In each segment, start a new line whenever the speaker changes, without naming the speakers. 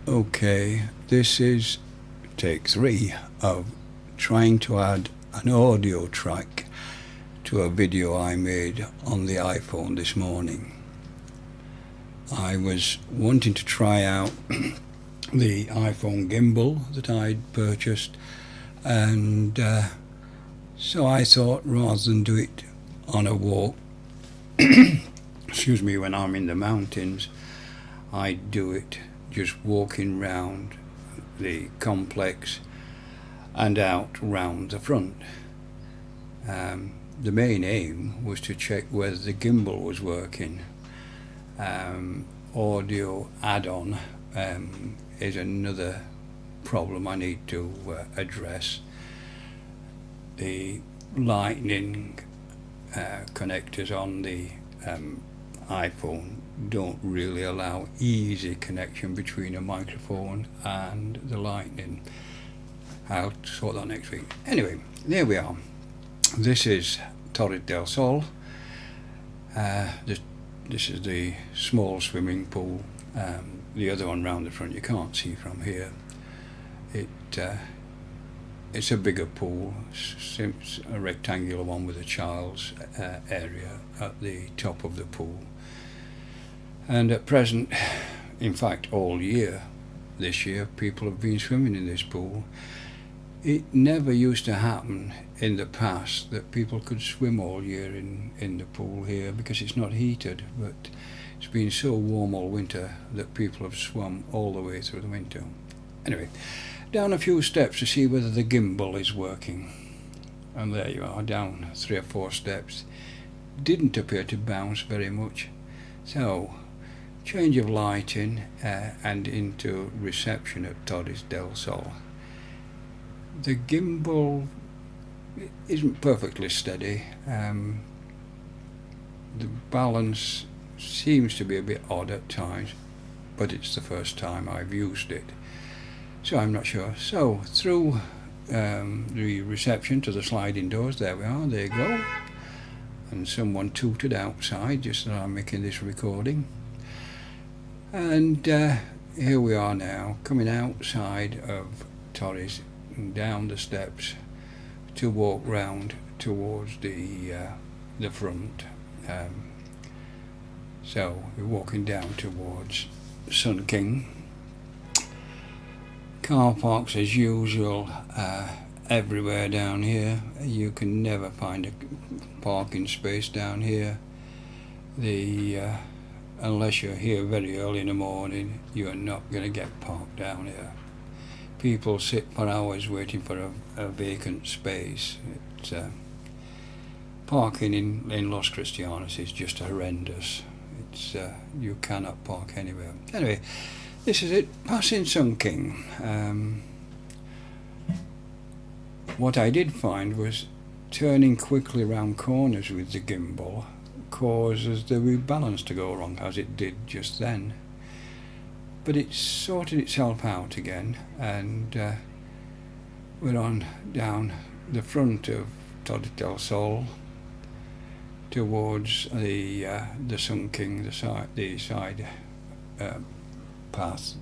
Okay, this is take 3 of trying to add an audio track to a video I made on the iPhone this morning. I was wanting to try out the iPhone gimbal that I'd purchased, and so I thought rather than do it on a walk, excuse me, when I'm in the mountains, I'd do it just walking round the complex and out round the front. The main aim was to check whether the gimbal was working. Audio add-on is another problem I need to address. The lightning connectors on the iPhone don't really allow easy connection between a microphone and the lightning. I'll sort that next week. Anyway, there we are. This is Torres del Sol. This is the small swimming pool. The other one round the front you can't see from here. It's a bigger pool, a rectangular one with a child's area at the top of the pool. And at present, in fact all year, this year, people have been swimming in this pool. It never used to happen in the past that people could swim all year in the pool here because it's not heated, but it's been so warm all winter that people have swum all the way through the winter. Anyway, down a few steps to see whether the gimbal is working. And there you are, down 3 or 4 steps. Didn't appear to bounce very much. So, change of lighting and into reception at Torres del Sol. The gimbal isn't perfectly steady. The balance seems to be a bit odd at times, but it's the first time I've used it, so I'm not sure. So through the reception to the sliding doors, there we are, there you go. And someone tooted outside just as I'm making this recording. And here we are now, coming outside of Torres and down the steps to walk round towards the front. So we're walking down towards Sun King. Car parks as usual everywhere down here. You can never find a parking space down here. Unless you're here very early in the morning, you're not going to get parked down here. People sit for hours waiting for a vacant space. Parking in Los Cristianos is just horrendous. You cannot park anywhere. Anyway, this is it, passing Sun King. What I did find was turning quickly around corners with the gimbal causes the rebalance to go wrong, as it did just then. But it's sorted itself out again, and we're on down the front of Torres del Sol towards the Sun King, the side path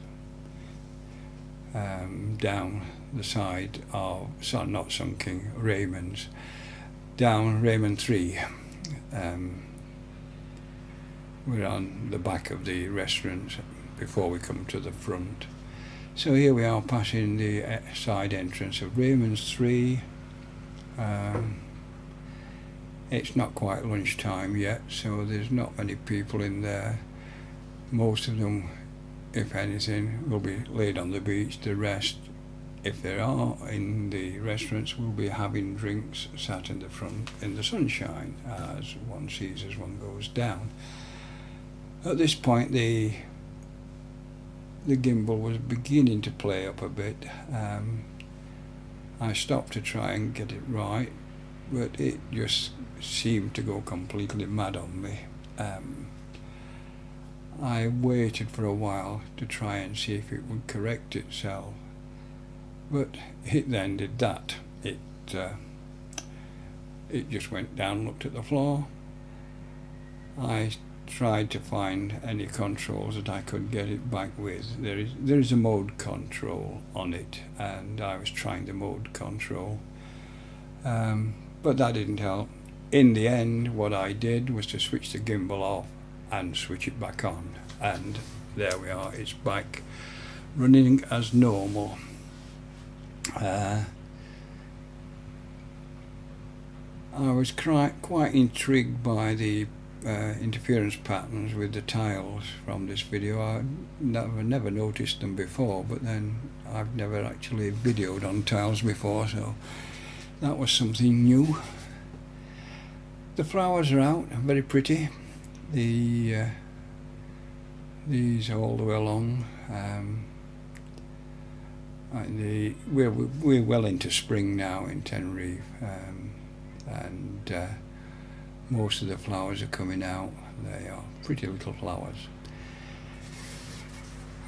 down the side of not Sun King, Raymond's, down Raymond 3. We're on the back of the restaurant before we come to the front. So here we are passing the side entrance of Raymond's 3. It's not quite lunchtime yet, so there's not many people in there. Most of them, if anything, will be laid on the beach. The rest, if there are in the restaurants, will be having drinks sat in the front in the sunshine, as one sees as one goes down. At this point, the gimbal was beginning to play up a bit. I stopped to try and get it right, but it just seemed to go completely mad on me. I waited for a while to try and see if it would correct itself, but it then did that. It just went down, looked at the floor. I tried to find any controls that I could get it back with. There is a mode control on it, and I was trying the mode control, but that didn't help. In the end, what I did was to switch the gimbal off and switch it back on, and there we are, it's back running as normal. I was quite intrigued by the interference patterns with the tiles from this video. I never noticed them before, but then I've never actually videoed on tiles before, so that was something new. The flowers are out, very pretty. These all the way along. We're well into spring now in Tenerife, and most of the flowers are coming out. They are pretty little flowers.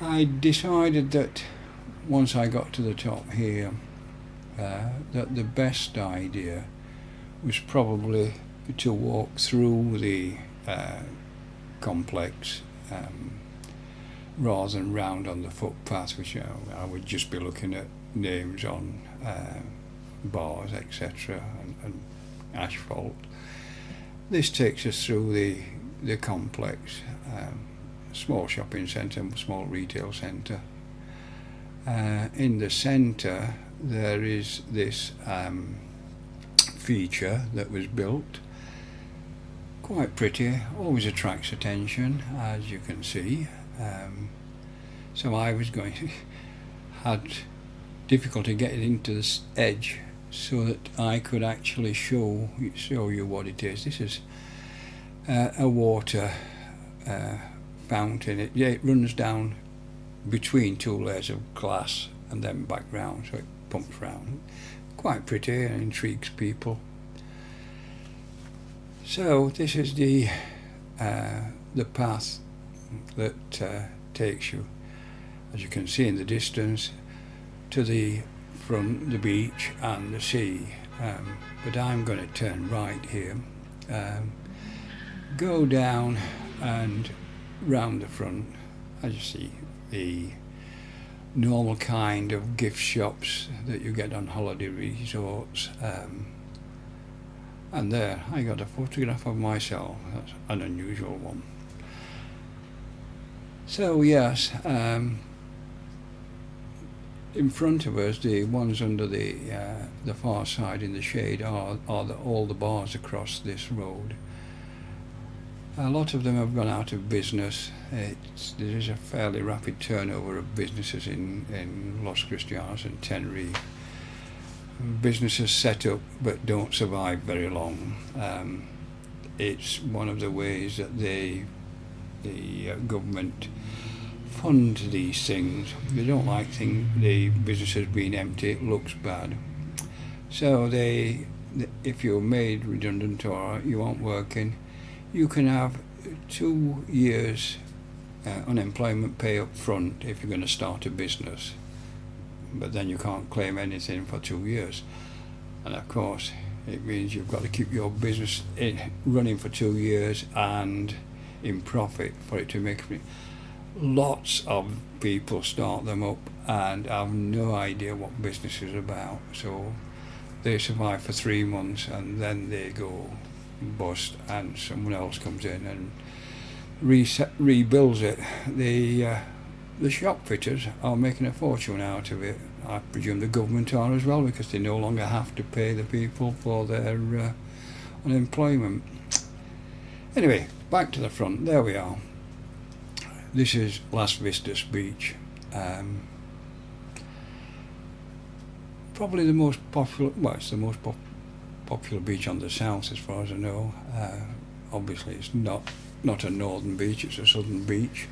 I decided that once I got to the top here, that the best idea was probably to walk through the complex rather than round on the footpath, which I would just be looking at names on bars, etc., and asphalt. This takes us through the complex, small shopping centre, small retail centre. In the centre there is this feature that was built, quite pretty, always attracts attention, as you can see. So I was had difficulty getting into this edge so that I could actually show you what it is. This is a water fountain. It runs down between two layers of glass and then back round, so it pumps round. Quite pretty and intrigues people. So this is the path that takes you, as you can see in the distance, to the front, the beach and the sea. But I'm going to turn right here, go down and round the front. As you see, the normal kind of gift shops that you get on holiday resorts. And there, I got a photograph of myself. That's an unusual one. So yes, in front of us, the ones under the far side in the shade are all the bars across this road. A lot of them have gone out of business. There is a fairly rapid turnover of businesses in Los Cristianos and Tenerife. Businesses set up but don't survive very long. It's one of the ways that the government fund these things. They don't like the businesses being empty. It looks bad. So if you're made redundant or you aren't working, you can have 2 years unemployment pay up front if you're going to start a business. But then you can't claim anything for 2 years, and of course it means you've got to keep your business running for 2 years and in profit for it to make money. Lots of people start them up and have no idea what business is about, so they survive for 3 months and then they go bust and someone else comes in and rebuilds it. The shop fitters are making a fortune out of it. I presume the government are as well, because they no longer have to pay the people for their unemployment. Anyway, back to the front. There we are. This is Las Vistas Beach. Probably the most popular, well, it's the most popular beach on the south as far as I know. Obviously it's not a northern beach, it's a southern beach.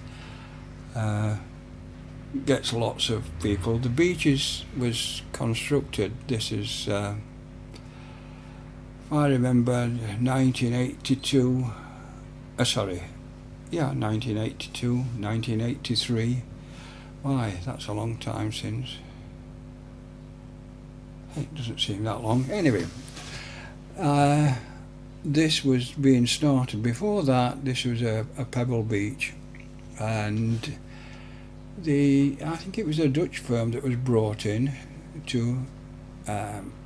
Gets lots of people. The beach was constructed, this is if I remember 1982, 1982, 1983. Why, that's a long time since. It doesn't seem that long. Anyway, this was being started. Before that, this was a pebble beach, and I think it was a Dutch firm that was brought in to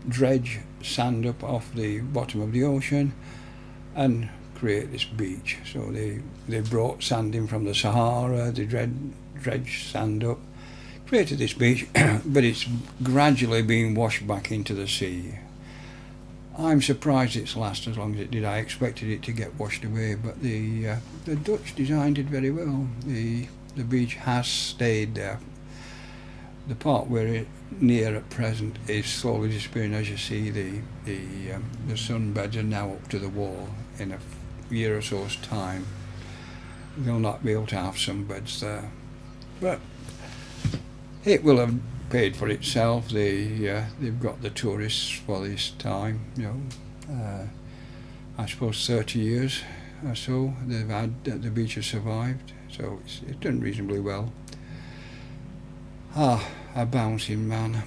dredge sand up off the bottom of the ocean and create this beach. So they brought sand in from the Sahara, they dredged sand up, created this beach, but it's gradually being washed back into the sea. I'm surprised it's lasted as long as it did. I expected it to get washed away, but the Dutch designed it very well. The beach has stayed there. The part where it near at present is slowly disappearing. As you see, the sunbeds are now up to the wall. In a year or so's time, they'll not be able to have sunbeds there. But it will have paid for itself. They've got the tourists for this time. I suppose 30 years or so they've had the beach has survived. So it's done reasonably well. A bouncing man.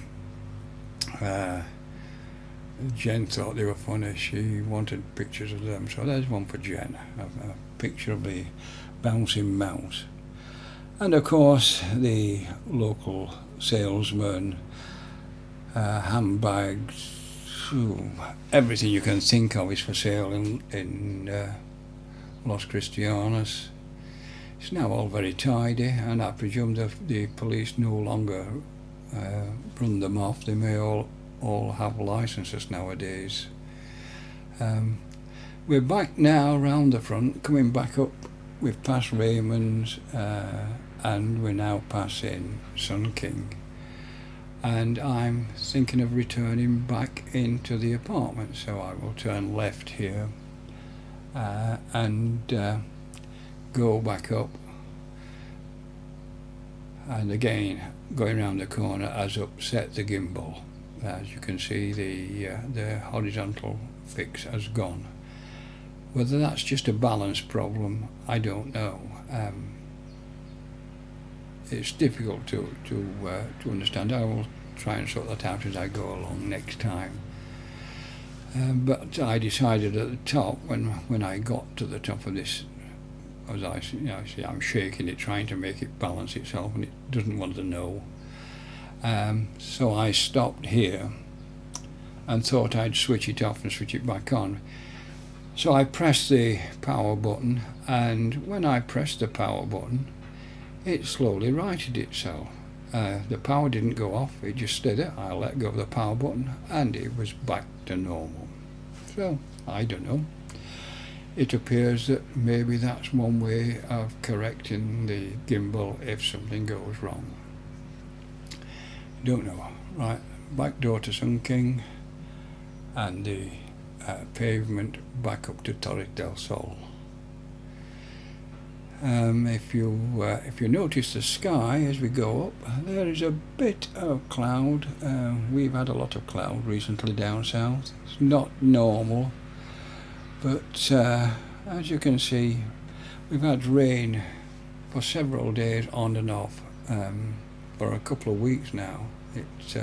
Jen thought they were funny. She wanted pictures of them, so there's one for Jen. A picture of the bouncing mouse. And of course the local salesman, handbags, everything you can think of is for sale in Los Cristianos. It's now all very tidy, and I presume the police no longer run them off. They may all have licenses nowadays. We're back now round the front, coming back up. We've passed Raymond's, and we're now passing Sun King. And I'm thinking of returning back into the apartment, so I will turn left here and go back up, and again going around the corner has upset the gimbal. As you can see, the horizontal fix has gone. Whether that's just a balance problem, I don't know. It's difficult to understand. I will try and sort that out as I go along next time. But I decided at the top, when I got to the top of this, as I see, I'm shaking it, trying to make it balance itself, and it doesn't want to know. So I stopped here and thought I'd switch it off and switch it back on. So I pressed the power button, and when I pressed the power button, it slowly righted itself. The power didn't go off, it just stayed there. I let go of the power button and it was back to normal. So, I don't know. It appears that maybe that's one way of correcting the gimbal if something goes wrong. Don't know. Right, back door to Sun King, and the pavement back up to Torre del Sol. If you notice the sky as we go up, there is a bit of cloud. We've had a lot of cloud recently down south. It's not normal, but as you can see, we've had rain for several days on and off for a couple of weeks now. It's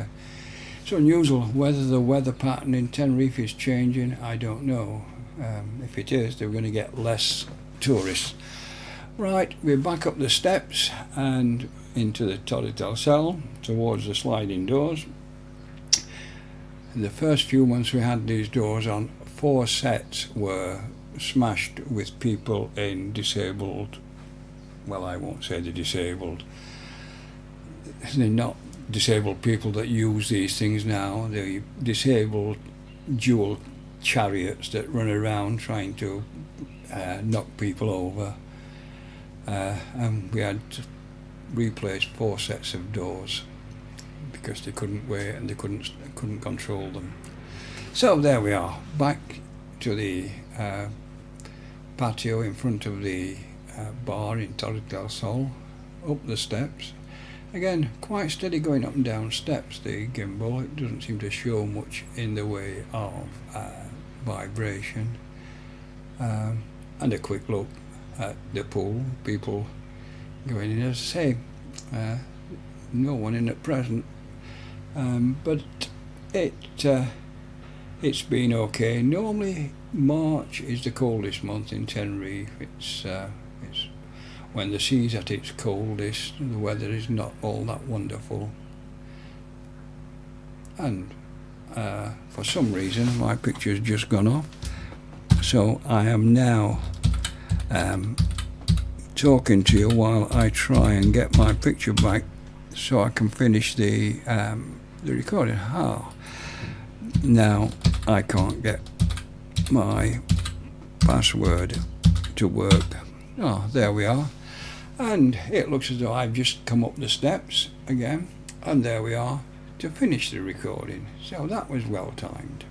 unusual. Whether the weather pattern in Tenerife is changing, I don't know. If it is, they're going to get less tourists. Right, we're back up the steps and into the Torre del Sol towards the sliding doors. In the first few months we had these doors on, 4 sets were smashed with people in disabled, well, I won't say they're disabled, they're not disabled people that use these things now, they're disabled dual chariots that run around trying to knock people over. And we had to replace 4 sets of doors because they couldn't wait and they couldn't control them. So there we are, back to the patio in front of the bar in Torre del Sol, up the steps. Again, quite steady going up and down steps, the gimbal. It doesn't seem to show much in the way of vibration. And a quick look at the pool, people going in. As I say, no one in at present, but it it's been okay. Normally March is the coldest month in Tenerife. It's when the sea's at its coldest, the weather is not all that wonderful, and for some reason my picture's just gone off, so I am now talking to you while I try and get my picture back so I can finish the recording. Now I can't get my password to work. There we are, and it looks as though I've just come up the steps again, and there we are to finish the recording. So that was well timed.